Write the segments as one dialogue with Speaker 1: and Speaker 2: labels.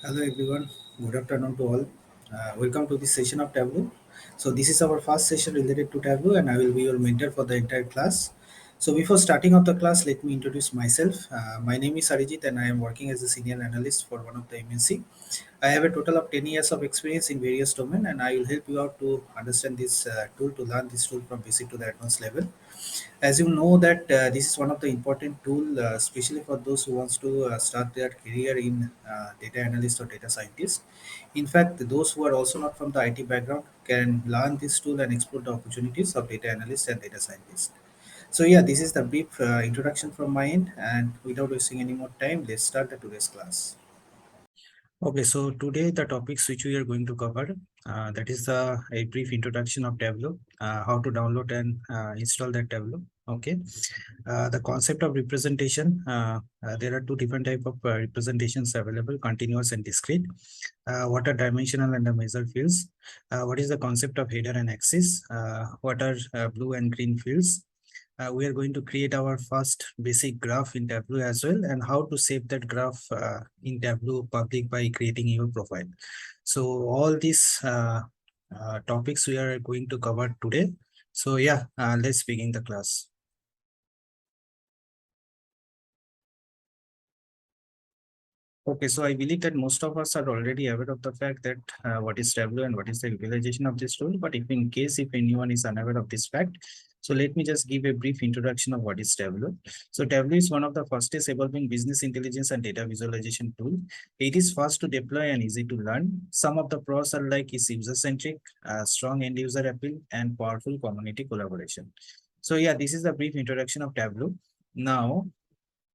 Speaker 1: Hello everyone, good afternoon to all. Welcome to this session of Tableau. So this is our first session related to Tableau and I will be your mentor for the entire class. So before starting off the class, let me introduce myself. My name is Arijit and I am working as a senior analyst for one of the MNC. I have a total of 10 years of experience in various domains and I will help you out to understand this tool, to learn this tool from basic to the advanced level. As you know that this is one of the important tool, especially for those who wants to start their career in data analyst or data scientist. In fact, those who are also not from the IT background can learn this tool and explore the opportunities of data analyst and data scientist. So yeah, this is the brief introduction from my end, and without wasting any more time, let's start the today's class. Okay, so today the topics which we are going to cover, that is a brief introduction of Tableau, how to download and install that Tableau. Okay, the concept of representation. There are two different type of representations available: continuous and discrete. What are dimensional and the measure fields? What is the concept of header and axis? What are blue and green fields? We are going to create our first basic graph in Tableau as well, and how to save that graph in Tableau public by creating your profile. So all these topics we are going to cover today. So yeah, let's begin the class. Okay, so I believe that most of us are already aware of the fact that what is Tableau and what is the utilization of this tool. But if in case if anyone is unaware of this fact, so let me just give a brief introduction of what is Tableau. So Tableau is one of the fastest evolving business intelligence and data visualization tool. It is fast to deploy and easy to learn. Some of the pros are like is user-centric, strong end user appeal, and powerful community collaboration. So yeah, this is the brief introduction of Tableau. Now,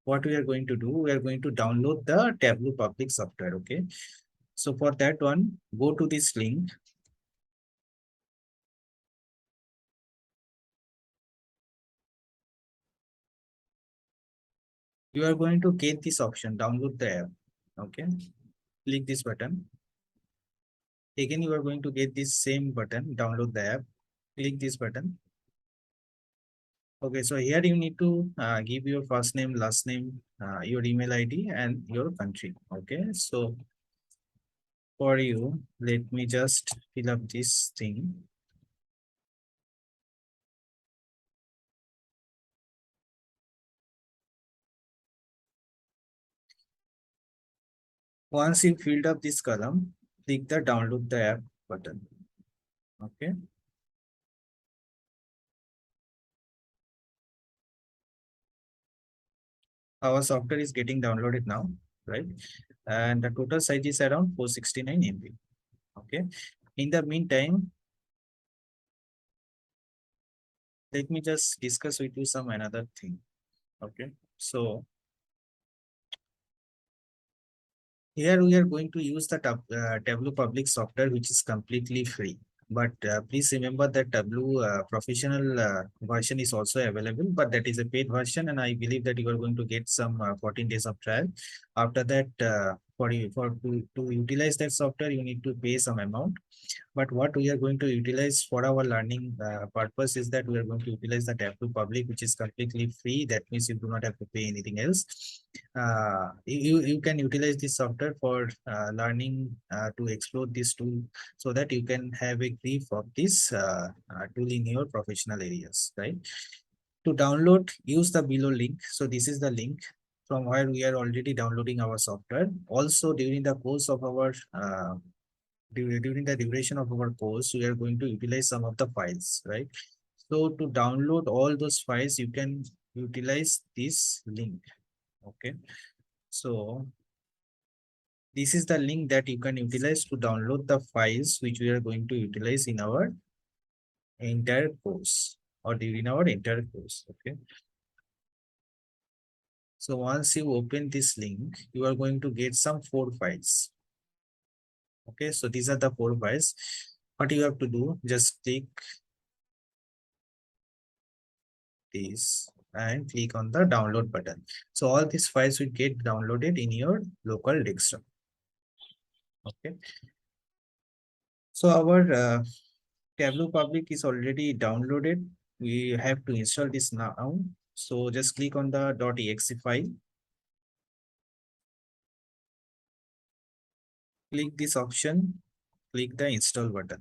Speaker 1: what we are going to do, we are going to download the Tableau public software. Okay, so for that one, go to this link. You are going to get this option, download the app. Okay, click this button. Again, you are going to get this same button, download the app. Click this button. Okay, so here you need to give your first name, last name, your email ID, and your country. Okay, so for you, let me just fill up this thing. Once you filled up this column, click the download the app button. Okay. Our software is getting downloaded now, right? And the total size is around 469 MB. Okay. In the meantime, let me just discuss with you some another thing. Okay. So here we are going to use the Tableau public software, which is completely free. But please remember that Tableau professional version is also available, but that is a paid version, and I believe that you are going to get some 14 days of trial. After that, to utilize that software, you need to pay some amount. But what we are going to utilize for our learning purpose is that we are going to utilize the Tableau public, which is completely free. That means you do not have to pay anything else. You can utilize this software for learning to explore this tool so that you can have a grip of this tool in your professional areas, right? To download, use the below link. So this is the link from where we are already downloading our software. Also, during the course of our during the duration of our course, we are going to utilize some of the files, right? So to download all those files, you can utilize this link. Okay. So this is the link that you can utilize to download the files which we are going to utilize in our entire course or during our entire course. Okay. So once you open this link, you are going to get some 4 files. Okay. So these are the 4 files. What you have to do, just click this and click on the download button. So all these files will get downloaded in your local desktop. Okay. So our Tableau public is already downloaded. We have to install this now. So just click on the .exe file. Click this option, click the install button,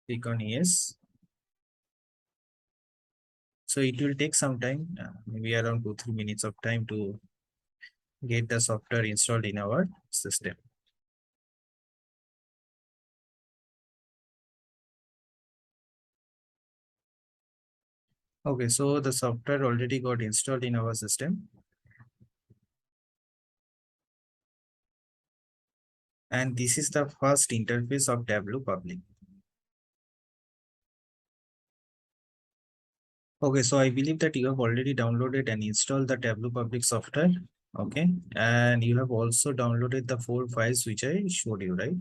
Speaker 1: click on yes. So it will take some time, maybe around 2-3 minutes of time to get the software installed in our system. Okay, so the software already got installed in our system. And this is the first interface of Tableau Public. Okay, so I believe that you have already downloaded and installed the Tableau Public software. Okay, and you have also downloaded the 4 files which I showed you, right?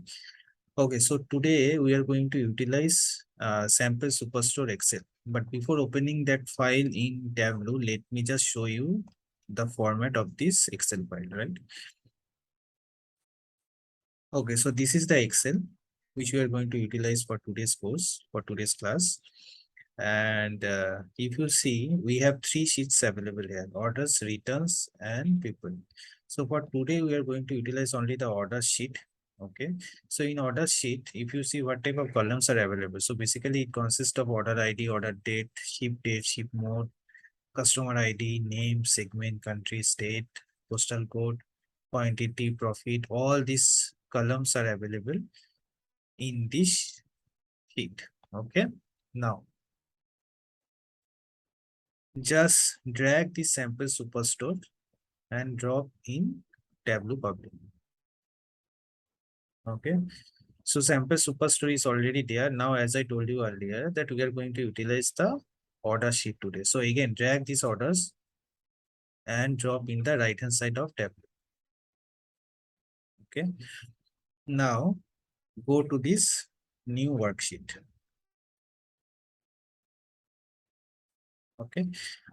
Speaker 1: Okay, so today we are going to utilize sample superstore Excel. But before opening that file in Tableau, let me just show you the format of this Excel file, right? Okay, so this is the Excel which we are going to utilize for today's course, for today's class. And if you see, we have 3 sheets available here: orders, returns, and people. So for today, we are going to utilize only the order sheet. Okay. So in order sheet, if you see what type of columns are available. So basically it consists of order ID, order date, ship mode, customer ID, name, segment, country, state, postal code, quantity, profit. All these columns are available in this sheet. Okay. Now, just drag the sample superstore and drop in Tableau Public. Okay. So sample superstore is already there. Now, as I told you earlier, that we are going to utilize the order sheet today. So again, drag these orders and drop in the right hand side of Tableau. Okay. Now go to this new worksheet. Okay.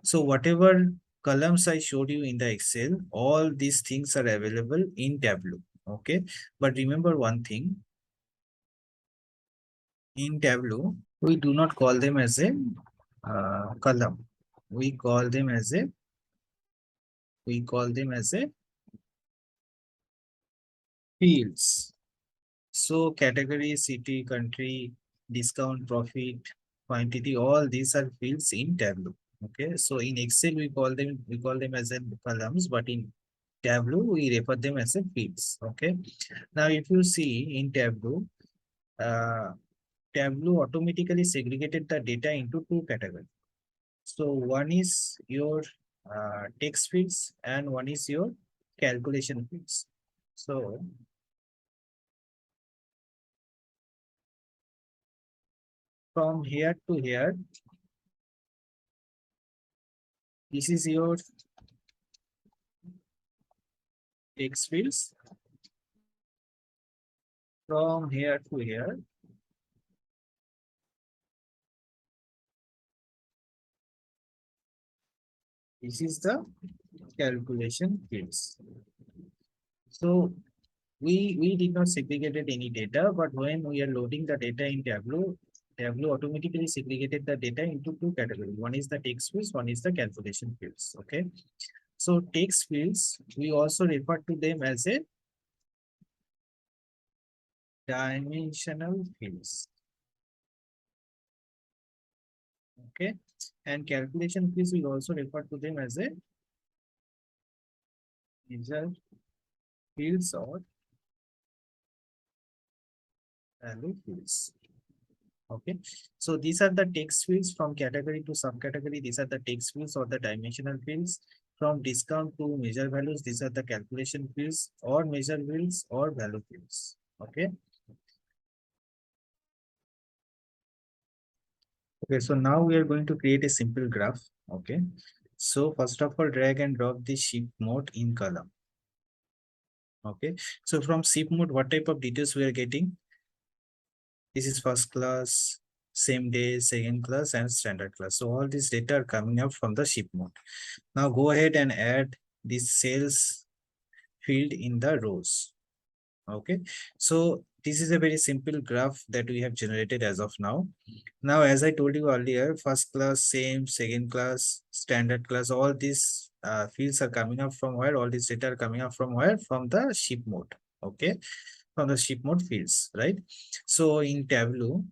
Speaker 1: So whatever columns I showed you in the Excel, all these things are available in Tableau. Okay. But remember one thing, in Tableau, we do not call them as a column. We call them as a fields. So category, city, country, discount, profit, quantity, all these are fields in Tableau. Okay, so in Excel we call them as a columns, but in Tableau we refer them as a fields. Okay. Now if you see in Tableau, uh, Tableau automatically segregated the data into 2 categories. So one is your text fields and one is your calculation fields. So from here to here, this is your text fields. From here to here, this is the calculation fields. So we did not segregated any data, but when we are loading the data in Tableau, Tableau automatically segregated the data into 2 categories. One is the text fields, one is the calculation fields. Okay. So text fields, we also refer to them as a dimensional fields. Okay. And calculation fields, we also refer to them as a measure fields or value fields. Okay, so these are the text fields from category to subcategory. These are the text fields or the dimensional fields. From discount to measure values, these are the calculation fields or measure fields or value fields. Okay. Okay, so now we are going to create a simple graph. Okay. So first of all, drag and drop the ship mode in column. Okay. So from ship mode, what type of details we are getting? This is first class, same day, second class, and standard class. So all these data are coming up from the ship mode. Now go ahead and add this sales field in the rows. Okay, so this is a very simple graph that we have generated as of now. Now, as I told you earlier, first class, same, second class, standard class, all these fields are coming up from where? All these data are coming up from where? From the ship mode. Okay, from the ship mode fields, right? So in Tableau,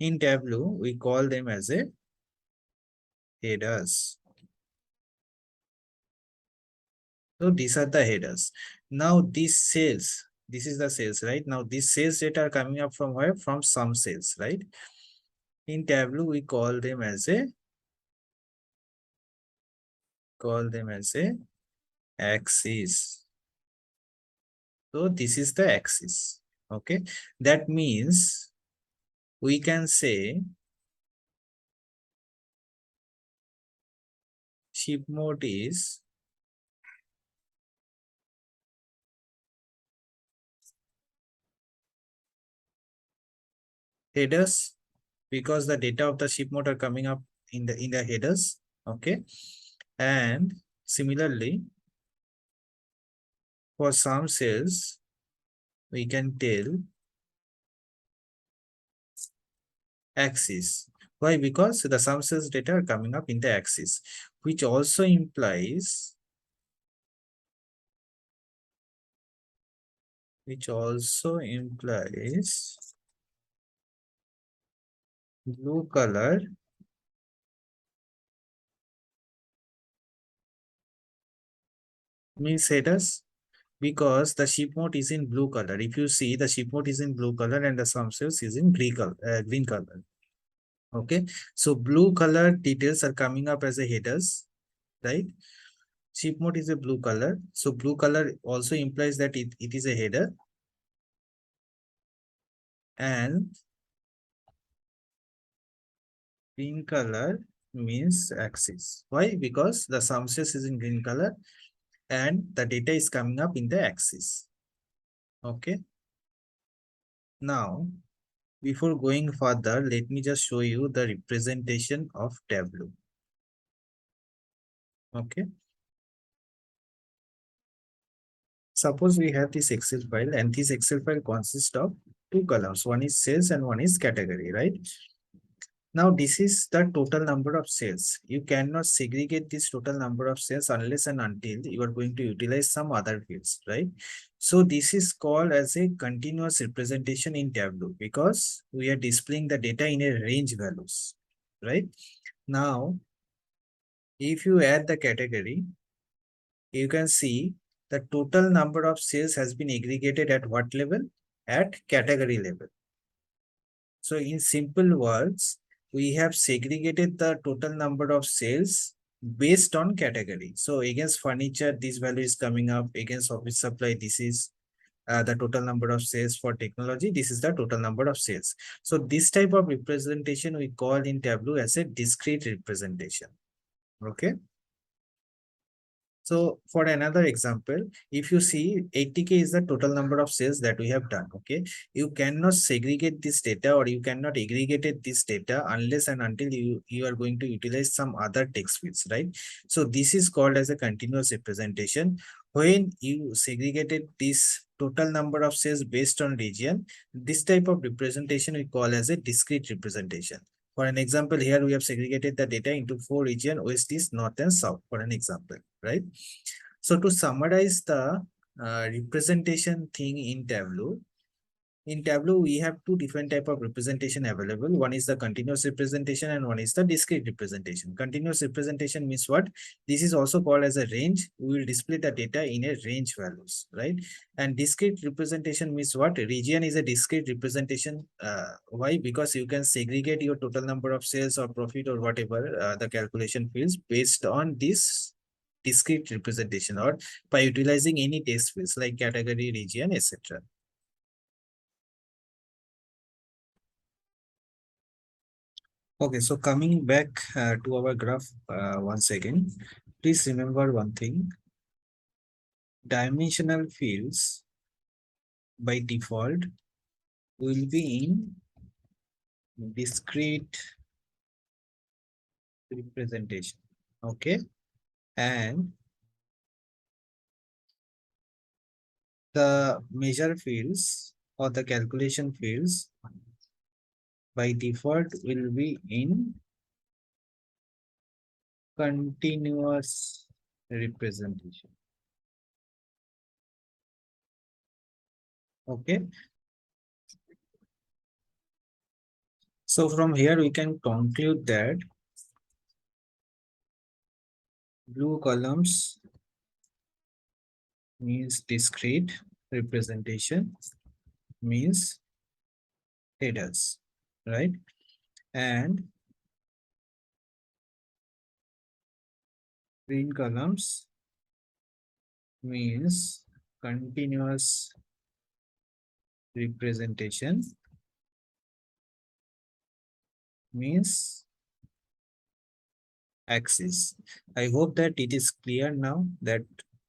Speaker 1: we call them as a headers. So these are the headers. Now these cells, this is the cells, right? Now these cells data are coming up from where? From some cells, right? In Tableau, we call them as a axis. So this is the axis. Okay. That means we can say ship mode is headers because the data of the ship mode are coming up in the headers. Okay. And similarly, for some cells, we can tell axis. Why? Because the sum cells data are coming up in the axis, which also implies blue color means headers because the ship mode is in blue color. If you see, the ship mode is in blue color and the sum cells is in green color. Okay, so blue color details are coming up as a headers, right? Ship mode is a blue color, so blue color also implies that it is a header, and green color means axis. Why? Because the sum cells is in green color and the data is coming up in the axis. Okay. Now, before going further, let me just show you the representation of Tableau. Okay. Suppose we have this Excel file and this Excel file consists of two columns. One is sales and one is category, right? Now, this is the total number of sales. You cannot segregate this total number of sales unless and until you are going to utilize some other fields, right? So this is called as a continuous representation in Tableau because we are displaying the data in a range values, right? Now, if you add the category, you can see the total number of sales has been aggregated at what level? At category level. So in simple words, we have segregated the total number of sales based on category. So against furniture, this value is coming up. Against office supply, this is the total number of sales. For technology, this is the total number of sales. So this type of representation we call in Tableau as a discrete representation. Okay. So for another example, if you see 80K is the total number of sales that we have done, okay? You cannot segregate this data or you cannot aggregate this data unless and until you are going to utilize some other text fields, right? So this is called as a continuous representation. When you segregated this total number of sales based on region, this type of representation we call as a discrete representation. For an example, here we have segregated the data into 4 regions: West, East, North, and South, for an example, right? So to summarize the representation thing in Tableau, we have two different type of representation available. One is the continuous representation and one is the discrete representation. Continuous representation means what? This is also called as a range. We will display the data in a range values, right? And discrete representation means what? Region is a discrete representation. Why? Because you can segregate your total number of sales or profit or whatever the calculation fields based on this discrete representation or by utilizing any text fields like category, region, etc. Okay, so coming back to our graph once again, please remember one thing. Dimensional fields by default will be in discrete representation. Okay, and the measure fields or the calculation fields by default will be in continuous representation. Okay. So from here we can conclude that blue columns means discrete representation, means headers, right? And green columns means continuous representation, means axis. I hope that it is clear now that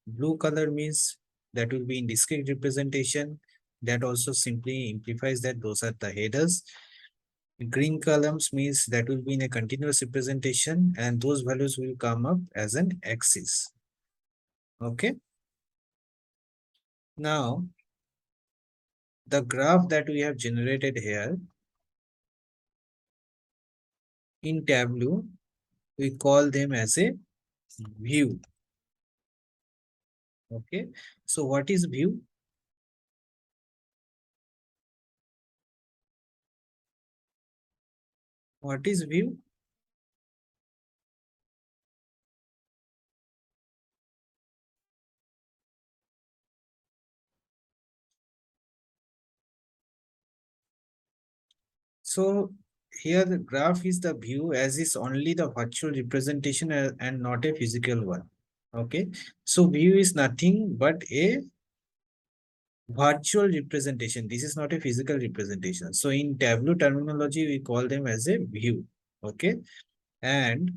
Speaker 1: blue color means that will be in discrete representation. That also simply implies that those are the headers. Green columns means that will be in a continuous representation and those values will come up as an axis. Okay. Now, the graph that we have generated here in Tableau, we call them as a view. Okay. So what is view? What is view? So here the graph is the view as is only the virtual representation and not a physical one. Okay. So view is nothing but a virtual representation. This is not a physical representation. So in Tableau terminology, we call them as a view. Okay. And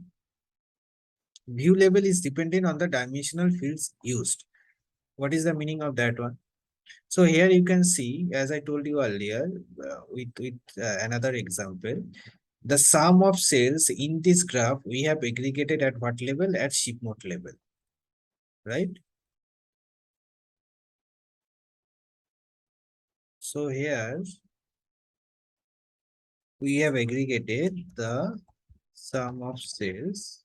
Speaker 1: view label is dependent on the dimensional fields used. What is the meaning of that one? So here you can see, as I told you earlier, with another example, the sum of cells in this graph we have aggregated at what level? At ship mode level, right? So here we have aggregated the sum of cells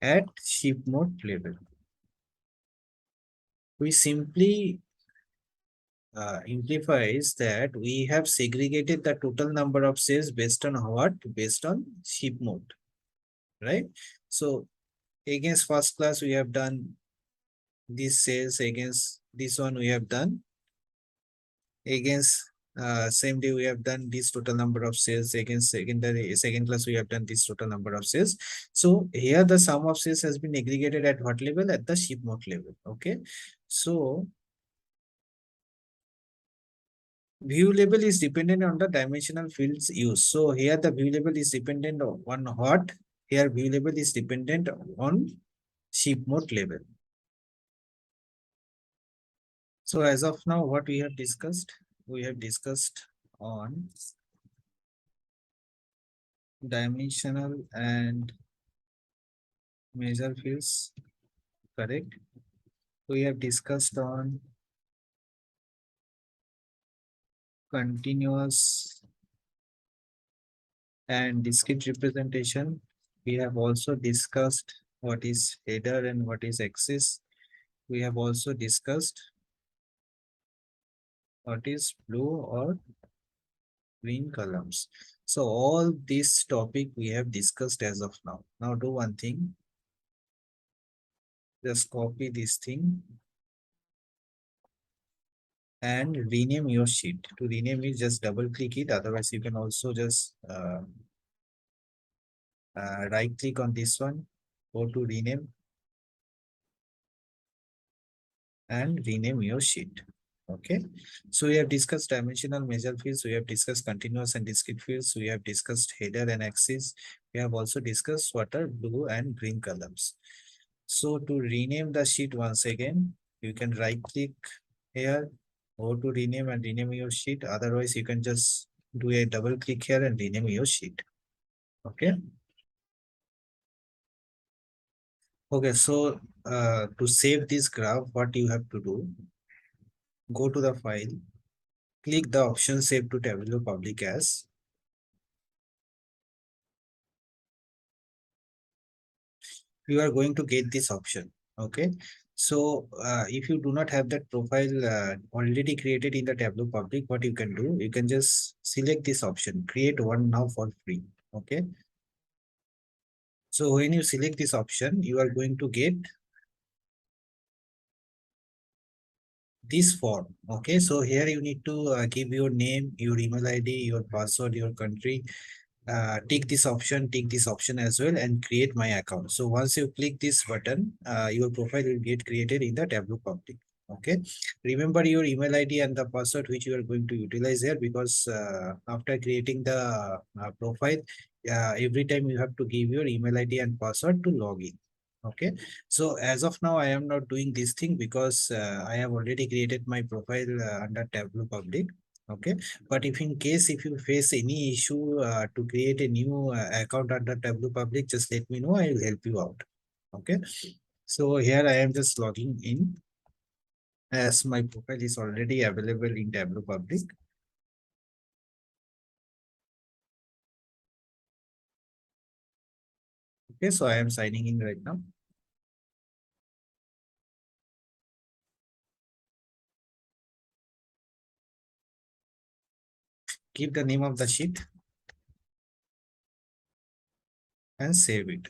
Speaker 1: at ship mode level. We simply implies that we have segregated the total number of cells based on what? Based on ship mode, right? So against first class we have done these cells, against this one we have done, against same day we have done this total number of cells, against second class we have done this total number of cells. So here the sum of cells has been aggregated at what level? At the ship mode level. Okay. So view label is dependent on the dimensional fields used. So here the view label is dependent on what? Here view label is dependent on ship mode level. So as of now, what we have discussed? We have discussed on dimensional and measure fields, correct? We have discussed on continuous and discrete representation. We have also discussed what is header and what is axis. We have also discussed what is blue or green columns. So all this topic we have discussed as of now. Now do one thing, just copy this thing and rename your sheet. To rename it, just double click it. Otherwise, you can also just right click on this one, go to rename and rename your sheet. Okay. So we have discussed dimensional measure fields. We have discussed continuous and discrete fields. We have discussed header and axis. We have also discussed what are blue and green columns. So to rename the sheet once again, you can right click here, go to rename and rename your sheet. Otherwise, you can just do a double click here and rename your sheet. Okay. Okay. So to save this graph, what you have to do, go to the file, click the option save to Tableau public as. you are going to get this option. Okay. So if you do not have that profile already created in the Tableau public, what you can do, you can just select this option, create one now for free. Okay. So when you select this option, you are going to get this form. Okay. So here you need to give your name, your email ID, your password, your country, tick this option as well, and create my account. So once you click this button, your profile will get created in the Tableau public. Okay. Remember your email ID and the password which you are going to utilize here, because after creating the profile, every time you have to give your email ID and password to log in. Okay. So as of now, I am not doing this thing because I have already created my profile under Tableau public. Okay. But if in case if you face any issue to create a new account under Tableau public, just let me know. I will help you out. Okay. So here I am just logging in, as my profile is already available in Tableau public. Okay. So I am signing in right now. Keep the name of the sheet and save it.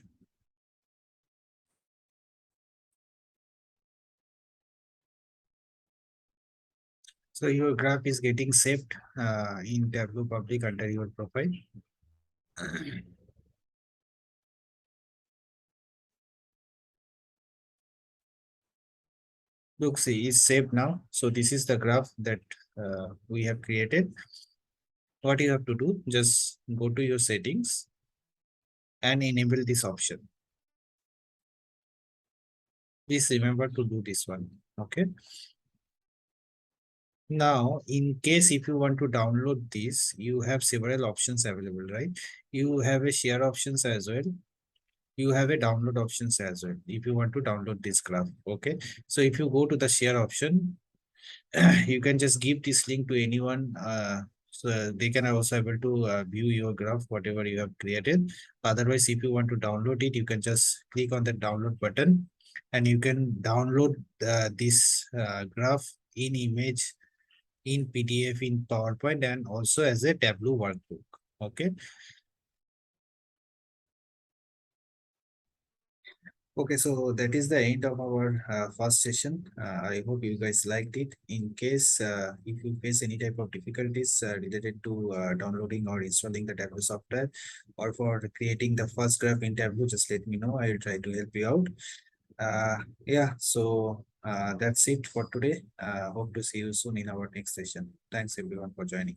Speaker 1: So your graph is getting saved in Tableau public under your profile. Look, see, it's saved now. So this is the graph that we have created. What you have to do, just go to your settings and enable this option. Please remember to do this one. Okay. Now, in case if you want to download this, you have several options available, right? You have a share options as well. You have a download options as well if you want to download this graph. Okay. So if you go to the share option, you can just give this link to anyone, so they can also able to view your graph whatever you have created. Otherwise, if you want to download it, you can just click on the download button and you can download this graph in image, in PDF, in PowerPoint, and also as a Tableau workbook. Okay. Okay, so that is the end of our first session. I hope you guys liked it. In case if you face any type of difficulties related to downloading or installing the Tableau software, or for creating the first graph in Tableau, just let me know. I will try to help you out. Yeah, so that's it for today. Hope to see you soon in our next session. Thanks everyone for joining.